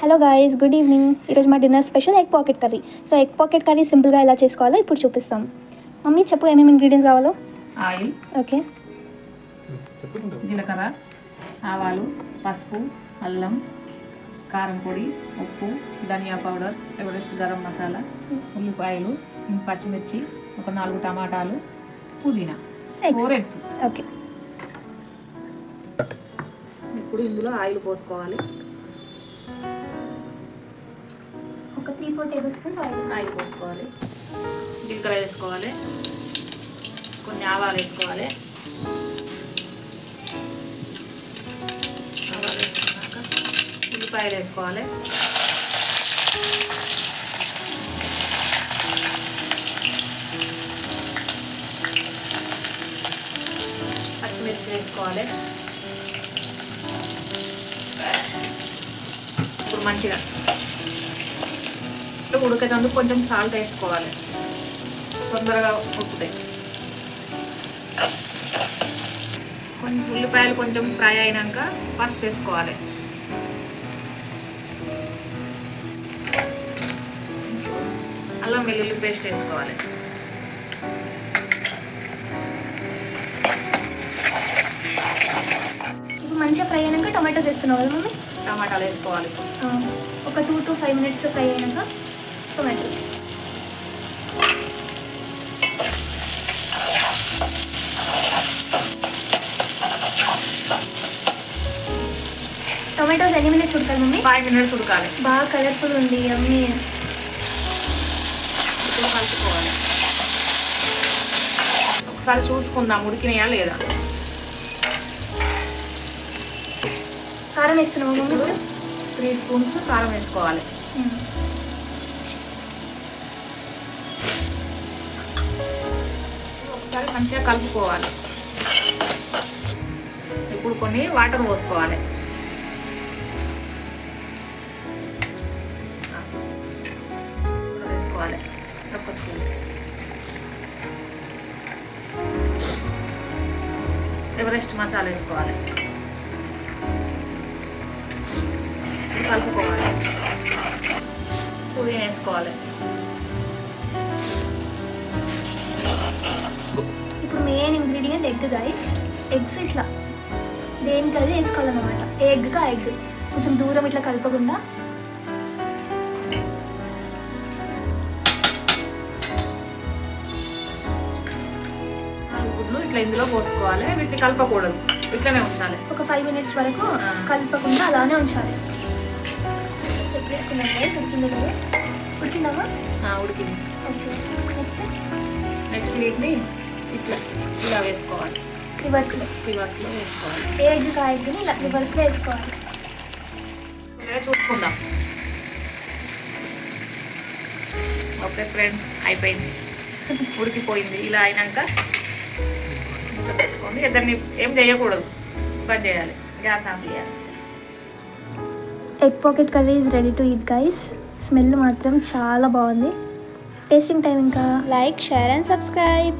Hello guys, good evening. ఈరోజు మా dinner special egg pocket curry. So egg pocket curry సింపుల్గా ఎలా చేసుకోవాలో ఇప్పుడు చూపిస్తాం. మమ్మీ చెప్పు, ఏమేమి ఇంగ్రీడియంట్స్ కావాలో. ఆయిల్, ఓకే, జీలకర్ర, ఆవాలు, పసుపు, అల్లం, కారం పొడి, ఉప్పు, ధనియా పౌడర్, ఎవరెస్ట్ గరం మసాలా, ఉల్లిపాయలు, పచ్చిమిర్చి, ఒక 4 టమాటాలు, పుదీనా, 4 ఎగ్స్. ఓకే, ఇప్పుడు ఇందులో ఆయిల్ పోసుకోవాలి. ఒక 3-4 టేబుల్ స్పూన్స్ ఆయిల్ పోసుకోవాలి. జీలకర్ర వేసుకోవాలి, కొన్ని ఆవాలు వేసుకోవాలి. ఆవాలు వేసుకున్నాక ఉల్లిపాయలు వేసుకోవాలి. పచ్చిమిర్చి వేసుకోవాలి. ఇప్పుడు మంచిగా ఉడకేటందుకు కొంచెం సాల్ట్ వేసుకోవాలి, తొందరగా ఉడుకుతాయి. కొంచెం ఉల్లిపాయలు కొంచెం ఫ్రై అయినాక పసుపు వేసుకోవాలి. అల్లం వెల్లుల్లి పేస్ట్ వేసుకోవాలి. ఇప్పుడు మంచిగా ఫ్రై అయినాక టొమాటోస్ వేస్తున్నావు కదా మమ్మీ? టమాటాలు వేసుకోవాలి. ఒక 2 to 5 minutes ఫ్రై అయినాక టొమాటోస్. టొమాటోస్ ఎన్ని మినిట్స్ ఉడకాలి మమ్మీ? 5 minutes ఉడకాలి. బాగా కలర్ఫుల్ ఉంది అమ్మి. ఇప్పుడు కలుపుకోవాలి. ఒకసారి చూసుకుందాం ఉడికినాయా లేదా. కారం వేస్తున్నాము మమ్మీ? 3 spoons కారం వేసుకోవాలి. ఒకసారి మంచిగా కలుపుకోవాలి. ఇప్పుడు కొన్ని వాటర్ పోసుకోవాలి. వేసుకోవాలి 1 స్పూన్. ఎవరెస్ట్ మసాలా వేసుకోవాలి. కలుపుకోవాలి. పుదీనా వేసుకోవాలి. ఇప్పుడు main ingredient egg guys. Eggs ఇట్లా దేనికి అది వేసుకోవాలన్నమాట. ఎగ్గా ఎగ్ కొంచెం దూరం ఇట్లా కలపకుండా గుడ్లు ఇట్లా ఇందులో పోసుకోవాలి. వీటిని కలపకూడదు, ఇట్లనే ఉంచాలి. ఒక 5 minutes వరకు కలపకుండా అలానే ఉంచాలి. చెక్ చేసుకున్నాం గైస్, ఉడికింది కదా? ఉడికిందామా? ఉడికింది. ఓకే, నెక్స్ట్ వీటిని ఇట్లా ఇలా వేసుకోవాలి. రివర్స్లో వేసుకోవాలి. ఏ ఎగ్ ఆ ఎగ్ని ఇలా రివర్స్లో వేసుకోవాలి. చూసుకుందాం. ఓకే ఫ్రెండ్స్, అయిపోయింది, ఉడికిపోయింది. ఇలా అయినాక పెట్టుకోండి. ఇద్దరిని ఏం చేయకూడదు, బంద్ చేయాలి. గ్యాస్ ఆఫ్ చేయాలి. Egg pocket curry is ready to eat guys. Smell మాత్రం చాలా బాగుంది. టేస్టింగ్ టైం ఇంకా. Like, share and subscribe.